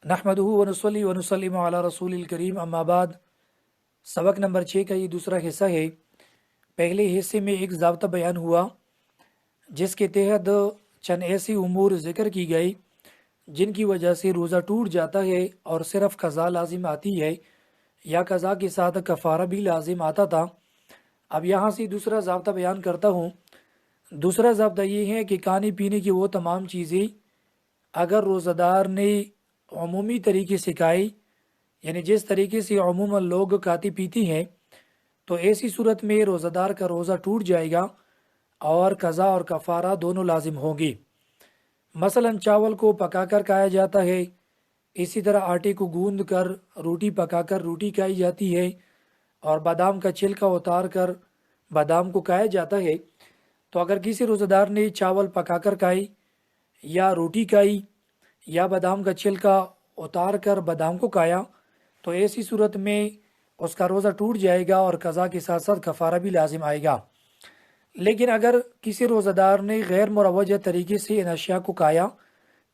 نحمدہ ونصلی ونسلم علی رسول الکریم، اما بعد۔ سبق نمبر 6 کا یہ دوسرا حصہ ہے۔ پہلے حصے میں ایک ضابطہ بیان ہوا جس کے تحت چند ایسی امور ذکر کی گئی جن کی وجہ سے روزہ ٹوٹ جاتا ہے اور صرف قضا لازم آتی ہے یا قضا کے ساتھ کفارہ بھی لازم آتا تھا۔ اب یہاں سے دوسرا ضابطہ بیان کرتا ہوں۔ دوسرا ضابطہ یہ ہے کہ کھانے پینے کی وہ تمام چیزیں اگر روزہ دار نے عمومی طریقے سے کھائی، یعنی جس طریقے سے عموماً لوگ کھاتے پیتی ہیں، تو ایسی صورت میں روزہ دار کا روزہ ٹوٹ جائے گا اور قضا اور کفارہ دونوں لازم ہوں گی۔ مثلا چاول کو پکا کر کھایا جاتا ہے، اسی طرح آٹے کو گوندھ کر روٹی پکا کر روٹی کھائی جاتی ہے، اور بادام کا چھلکا اتار کر بادام کو کھایا جاتا ہے۔ تو اگر کسی روزہ دار نے چاول پکا کر کھائی یا روٹی کھائی یا بادام کا چھلکا اتار کر بادام کو کھایا، تو ایسی صورت میں اس کا روزہ ٹوٹ جائے گا اور قضا کے ساتھ ساتھ کفارہ بھی لازم آئے گا۔ لیکن اگر کسی روزہ دار نے غیر مروجہ طریقے سے ان اشیاء کو کھایا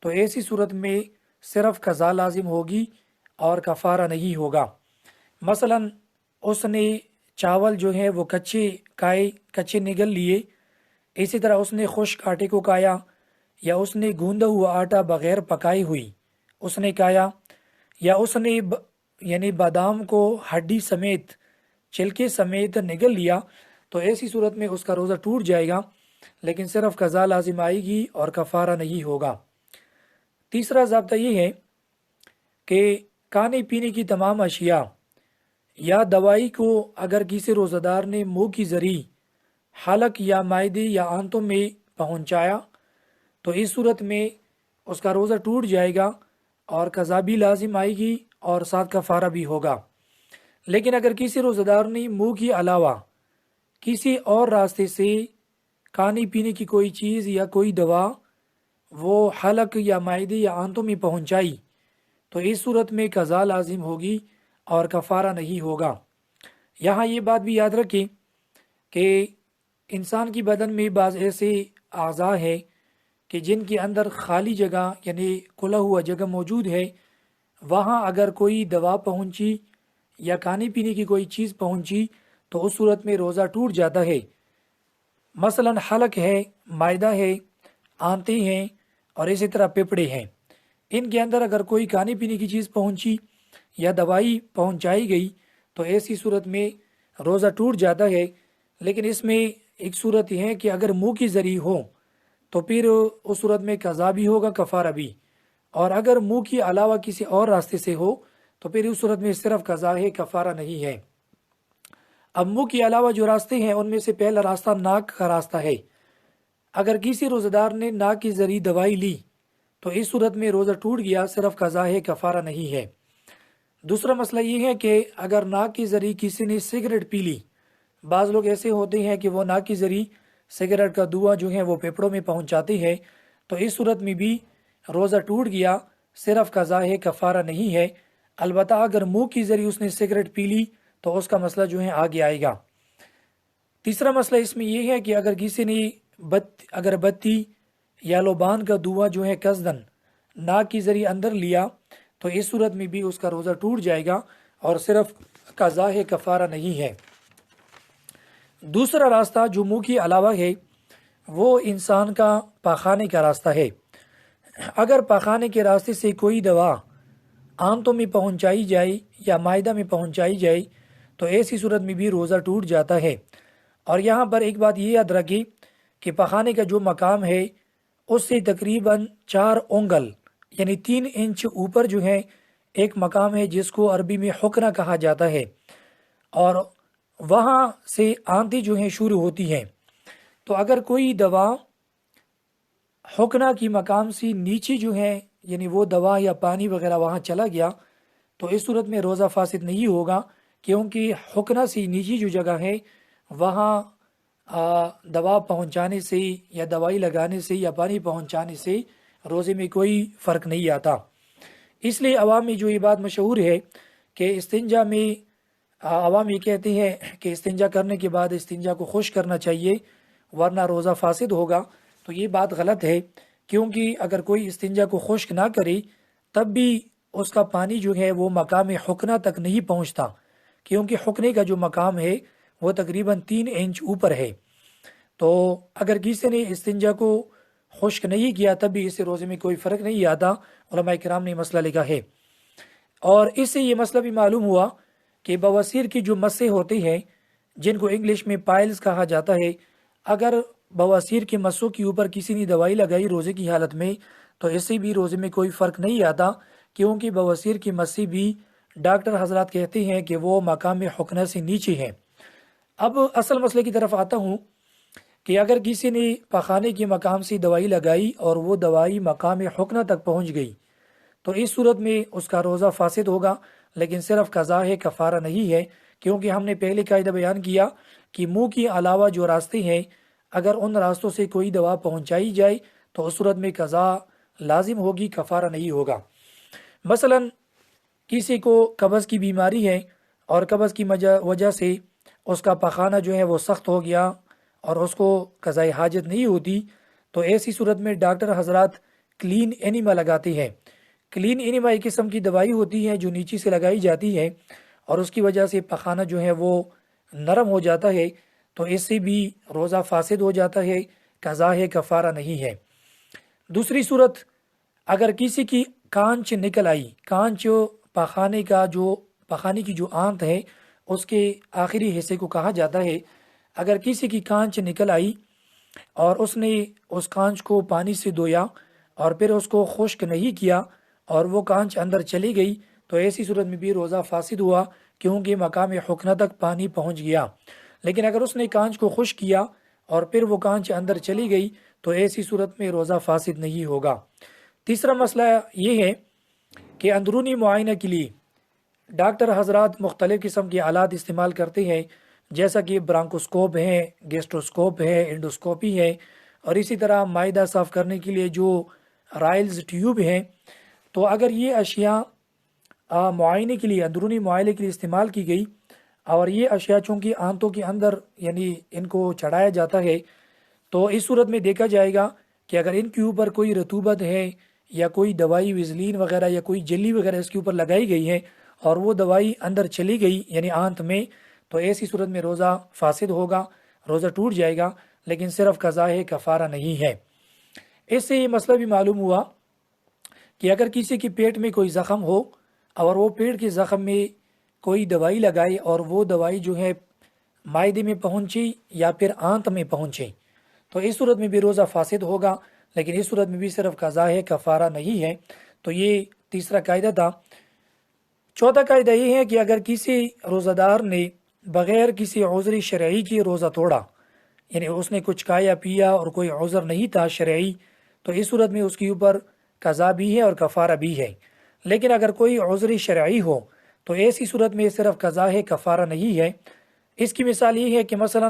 تو ایسی صورت میں صرف قضا لازم ہوگی اور کفارہ نہیں ہوگا۔ مثلا اس نے چاول جو ہیں وہ کچے کھائے، کچے نگل لیے، اسی طرح اس نے خشک آٹے کو کھایا، یا اس نے گوندا ہوا آٹا بغیر پکائے ہوئی اس نے کھایا، یا اس نے یعنی بادام کو ہڈی سمیت چھلکے سمیت نگل لیا، تو ایسی صورت میں اس کا روزہ ٹوٹ جائے گا، لیکن صرف قضا لازم آئے گی اور کفارہ نہیں ہوگا۔ تیسرا ضابطہ یہ ہے کہ کھانے پینے کی تمام اشیاء یا دوائی کو اگر کسی روزہ دار نے منہ کی ذریعے حلق یا معدے یا آنتوں میں پہنچایا تو اس صورت میں اس کا روزہ ٹوٹ جائے گا اور قضا بھی لازم آئے گی اور ساتھ کفارہ بھی ہوگا۔ لیکن اگر کسی روزہ دار نے منہ کے علاوہ کسی اور راستے سے کھانے پینے کی کوئی چیز یا کوئی دوا وہ حلق یا معدے یا آنتوں میں پہنچائی تو اس صورت میں قضا لازم ہوگی اور کفارہ نہیں ہوگا۔ یہاں یہ بات بھی یاد رکھیں کہ انسان کی بدن میں بعض ایسے اعضاء ہیں کہ جن کے اندر خالی جگہ یعنی کھلا ہوا جگہ موجود ہے، وہاں اگر کوئی دوا پہنچی یا کھانے پینے کی کوئی چیز پہنچی تو اس صورت میں روزہ ٹوٹ جاتا ہے۔ مثلا حلق ہے، معدہ ہے، آنتیں ہیں اور اسی طرح پھیپھڑے ہیں، ان کے اندر اگر کوئی کھانے پینے کی چیز پہنچی یا دوائی پہنچائی گئی تو ایسی صورت میں روزہ ٹوٹ جاتا ہے۔ لیکن اس میں ایک صورت یہ ہے کہ اگر منہ کی ذریعے ہو تو پھر اس صورت میں قضا بھی ہوگا، کفارہ بھی، اور اگر منہ کے علاوہ کسی اور راستے سے ہو تو پھر اس صورت میں صرف قضا ہے، کفارہ نہیں ہے۔ اب منہ کے علاوہ جو راستے ہیں ان میں سے پہلا راستہ ناک کا راستہ ہے۔ اگر کسی روزہ دار نے ناک کے ذریعے دوائی لی تو اس صورت میں روزہ ٹوٹ گیا، صرف قضا ہے، کفارہ نہیں ہے۔ دوسرا مسئلہ یہ ہے کہ اگر ناک کے ذریعے کسی نے سگریٹ پی لی، بعض لوگ ایسے ہوتے ہیں کہ وہ ناک کے ذریعے سگریٹ کا دھواں جو ہے وہ پھیپھڑوں میں پہنچاتے ہیں، تو اس صورت میں بھی روزہ ٹوٹ گیا، صرف قضا ہے، کفارہ نہیں ہے۔ البتہ اگر منہ کے ذریعے اس نے سگریٹ پی لی تو اس کا مسئلہ جو ہے آگے آئے گا۔ تیسرا مسئلہ اس میں یہ ہے کہ اگر کسی نے اگربتی یا لوبان کا دھواں جو ہے قصدن ناک کے ذریعے اندر لیا تو اس صورت میں بھی اس کا روزہ ٹوٹ جائے گا اور صرف قضا ہے، کفارہ نہیں ہے۔ دوسرا راستہ جو منہ کے علاوہ ہے وہ انسان کا پاخانے کا راستہ ہے۔ اگر پاخانے کے راستے سے کوئی دوا آنتوں میں پہنچائی جائے یا معدہ میں پہنچائی جائے تو ایسی صورت میں بھی روزہ ٹوٹ جاتا ہے۔ اور یہاں پر ایک بات یہ یاد رکھیں کہ پاخانے کا جو مقام ہے اس سے تقریباً 4 انگل یعنی 3 انچ اوپر جو ہے ایک مقام ہے جس کو عربی میں حقنہ کہا جاتا ہے، اور وہاں سے آنتیں جو ہیں شروع ہوتی ہیں۔ تو اگر کوئی دوا حقنہ کی مقام سے نیچے جو ہے یعنی وہ دوا یا پانی وغیرہ وہاں چلا گیا تو اس صورت میں روزہ فاسد نہیں ہوگا، کیونکہ حقنہ سے نیچی جو جگہ ہے وہاں دوا پہنچانے سے یا دوائی لگانے سے یا پانی پہنچانے سے روزے میں کوئی فرق نہیں آتا۔ اس لیے عوام میں جو یہ بات مشہور ہے کہ استنجا میں عوام یہ کہتے ہیں کہ استنجا کرنے کے بعد استنجا کو خشک کرنا چاہیے ورنہ روزہ فاسد ہوگا، تو یہ بات غلط ہے، کیونکہ اگر کوئی استنجا کو خشک نہ کرے تب بھی اس کا پانی جو ہے وہ مقام حقنہ تک نہیں پہنچتا، کیونکہ حقنے کا جو مقام ہے وہ تقریباً 3 انچ اوپر ہے۔ تو اگر کسی نے استنجا کو خشک نہیں کیا تب بھی اس سے روزے میں کوئی فرق نہیں آتا، علماء کرام نے مسئلہ لکھا ہے۔ اور اس سے یہ مسئلہ بھی معلوم ہوا کہ بواسیر کی جو مسیں ہوتی ہیں جن کو انگلش میں پائلز کہا جاتا ہے، اگر بواسیر کے مسوں کے اوپر کسی نے دوائی لگائی روزے کی حالت میں تو اس سے بھی روزے میں کوئی فرق نہیں آتا، کیونکہ بواسیر کی مسیں بھی ڈاکٹر حضرات کہتے ہیں کہ وہ مقام حقنہ سے نیچے ہیں۔ اب اصل مسئلے کی طرف آتا ہوں کہ اگر کسی نے پخانے کے مقام سے دوائی لگائی اور وہ دوائی مقام حقنہ تک پہنچ گئی تو اس صورت میں اس کا روزہ فاسد ہوگا، لیکن صرف قضا ہے، کفارہ نہیں ہے، کیونکہ ہم نے پہلے قاعدہ بیان کیا کہ منہ کے علاوہ جو راستے ہیں اگر ان راستوں سے کوئی دوا پہنچائی جائے تو اس صورت میں قضا لازم ہوگی، کفارہ نہیں ہوگا۔ مثلا کسی کو قبض کی بیماری ہے اور قبض کی وجہ سے اس کا پخانہ جو ہے وہ سخت ہو گیا اور اس کو قضائے حاجت نہیں ہوتی، تو ایسی صورت میں ڈاکٹر حضرات کلین اینیما لگاتے ہیں۔ کلین اینیما ایک قسم کی دوائی ہوتی ہے جو نیچے سے لگائی جاتی ہے اور اس کی وجہ سے پخانہ جو ہے وہ نرم ہو جاتا ہے، تو اس سے بھی روزہ فاسد ہو جاتا ہے، قضا ہے، کفارہ نہیں ہے۔ دوسری صورت، اگر کسی کی کانچ نکل آئی، کانچ پخانے کی جو آنت ہے اس کے آخری حصے کو کہا جاتا ہے، اگر کسی کی کانچ نکل آئی اور اس نے اس کانچ کو پانی سے دھویا اور پھر اس کو خشک نہیں کیا اور وہ کانچ اندر چلی گئی تو ایسی صورت میں بھی روزہ فاسد ہوا، کیونکہ مقام حقنہ تک پانی پہنچ گیا۔ لیکن اگر اس نے کانچ کو خشک کیا اور پھر وہ کانچ اندر چلی گئی تو ایسی صورت میں روزہ فاسد نہیں ہوگا۔ تیسرا مسئلہ یہ ہے کہ اندرونی معائنہ کے لیے ڈاکٹر حضرات مختلف قسم کے آلات استعمال کرتے ہیں، جیسا کہ برانکوسکوپ ہے، گیسٹروسکوپ ہے، انڈوسکوپی ہے، اور اسی طرح معدہ صاف کرنے کے لیے جو رائلز ٹیوب ہیں۔ تو اگر یہ اشیاء معائنے کے لیے، اندرونی معائنے کے لیے استعمال کی گئی اور یہ اشیاء چونکہ آنتوں کے اندر یعنی ان کو چڑھایا جاتا ہے، تو اس صورت میں دیکھا جائے گا کہ اگر ان کے اوپر کوئی رطوبت ہے یا کوئی دوائی ویزلین وغیرہ یا کوئی جلی وغیرہ اس کے اوپر لگائی گئی ہے اور وہ دوائی اندر چلی گئی یعنی آنت میں، تو ایسی صورت میں روزہ فاسد ہوگا، روزہ ٹوٹ جائے گا، لیکن صرف قضا ہے، کفارہ نہیں ہے۔ اس سے یہ مسئلہ بھی معلوم ہوا کہ اگر کسی کے پیٹ میں کوئی زخم ہو اور وہ پیٹ کے زخم میں کوئی دوائی لگائے اور وہ دوائی جو ہے معدے میں پہنچی یا پھر آنت میں پہنچے تو اس صورت میں بھی روزہ فاسد ہوگا، لیکن اس صورت میں بھی صرف قضا ہے، کفارہ نہیں ہے۔ تو یہ تیسرا قاعدہ تھا۔ چوتھا قاعدہ یہ ہے کہ اگر کسی روزہ دار نے بغیر کسی عذر شرعی کی روزہ توڑا، یعنی اس نے کچھ کھایا پیا اور کوئی عذر نہیں تھا شرعی، تو اس صورت میں اس کے اوپر قضا بھی ہے اور کفارہ بھی ہے۔ لیکن اگر کوئی عذر شرعی ہو تو ایسی صورت میں صرف قضا ہے، کفارہ نہیں ہے۔ اس کی مثال یہ ہے کہ مثلا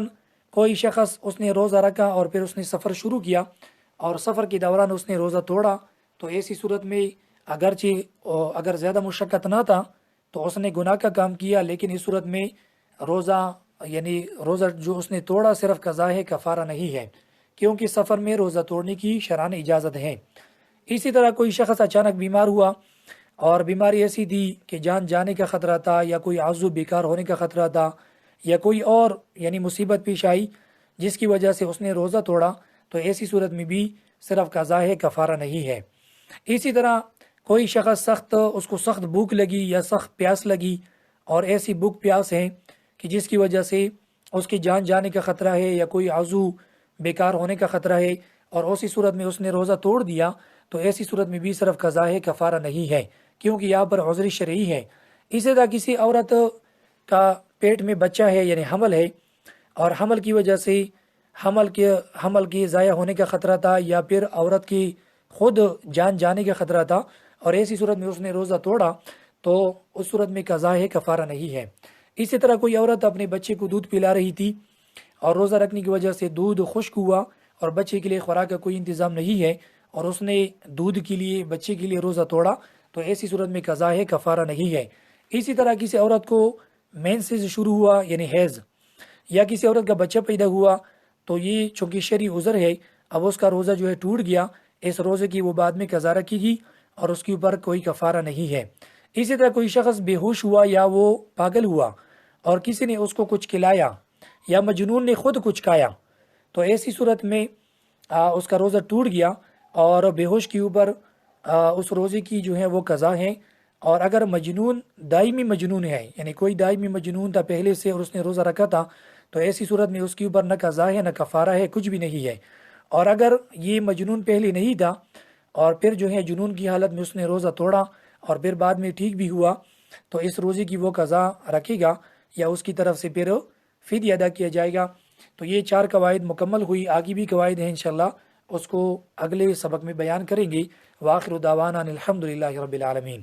کوئی شخص اس نے روزہ رکھا اور پھر اس نے سفر شروع کیا اور سفر کے دوران اس نے روزہ توڑا، تو ایسی صورت میں اگر زیادہ مشقت نہ تھا تو اس نے گناہ کا کام کیا، لیکن اس صورت میں روزہ جو اس نے توڑا صرف قضا ہے، کفارہ نہیں ہے، کیونکہ سفر میں روزہ توڑنے کی شرعاً اجازت ہے۔ اسی طرح کوئی شخص اچانک بیمار ہوا اور بیماری ایسی تھی کہ جان جانے کا خطرہ تھا یا کوئی عضو بیکار ہونے کا خطرہ تھا یا کوئی اور مصیبت پیش آئی جس کی وجہ سے اس نے روزہ توڑا، تو ایسی صورت میں بھی صرف قضا ہے، کفارہ نہیں ہے۔ اسی طرح کوئی شخص اس کو سخت بھوک لگی یا سخت پیاس لگی اور ایسی بھوک پیاس ہے کہ جس کی وجہ سے اس کی جان جانے کا خطرہ ہے یا کوئی عضو بیکار ہونے کا خطرہ ہے اور اسی صورت میں اس نے روزہ توڑ دیا، تو ایسی صورت میں بھی صرف قضا ہے، کفارہ نہیں ہے، کیونکہ یہاں پر عذر شرعی ہے۔ اسی طرح کسی عورت کا پیٹ میں بچہ ہے یعنی حمل ہے اور حمل کی وجہ سے حمل کے ضائع ہونے کا خطرہ تھا یا پھر عورت کی خود جان جانے کا خطرہ تھا اور ایسی صورت میں اس نے روزہ توڑا، تو اس صورت میں قضا ہے، کفارہ نہیں ہے۔ اسی طرح کوئی عورت اپنے بچے کو دودھ پلا رہی تھی اور روزہ رکھنے کی وجہ سے دودھ خشک ہوا اور بچے کے لیے خوراک کا کوئی انتظام نہیں ہے اور اس نے دودھ کے لیے بچے کے لیے روزہ توڑا، تو ایسی صورت میں قضا ہے، کفارہ نہیں ہے۔ اسی طرح کسی عورت کو مینسز شروع ہوا یعنی حیض، یا کسی عورت کا بچہ پیدا ہوا، تو یہ چونکہ شرعی عذر ہے، اب اس کا روزہ جو ہے ٹوٹ گیا، اس روزے کی وہ بعد میں قضا رکھے گی اور اس کے اوپر کوئی کفارہ نہیں ہے۔ اسی طرح کوئی شخص بے ہوش ہوا یا وہ پاگل ہوا اور کسی نے اس کو کچھ کھلایا یا مجنون نے خود کچھ کھایا، تو ایسی صورت میں اس کا روزہ ٹوٹ گیا اور بے ہوش کے اوپر اس روزے کی جو ہے وہ قضا ہے۔ اور اگر مجنون دائمی مجنون ہے، یعنی کوئی دائمی مجنون تھا پہلے سے اور اس نے روزہ رکھا تھا، تو ایسی صورت میں اس کے اوپر نہ قضا ہے نہ کفارہ ہے، کچھ بھی نہیں ہے۔ اور اگر یہ مجنون پہلے نہیں تھا اور پھر جو ہے جنون کی حالت میں اس نے روزہ توڑا اور پھر بعد میں ٹھیک بھی ہوا، تو اس روزے کی وہ قضا رکھے گا یا اس کی طرف سے پھر فدیہ ادا کیا جائے گا۔ تو یہ 4 قواعد مکمل ہوئی، آگے بھی قواعد ہیں انشاءاللہ، اس کو اگلے سبق میں بیان کریں گے۔ وآخر دعوانا الحمدللہ رب العالمین۔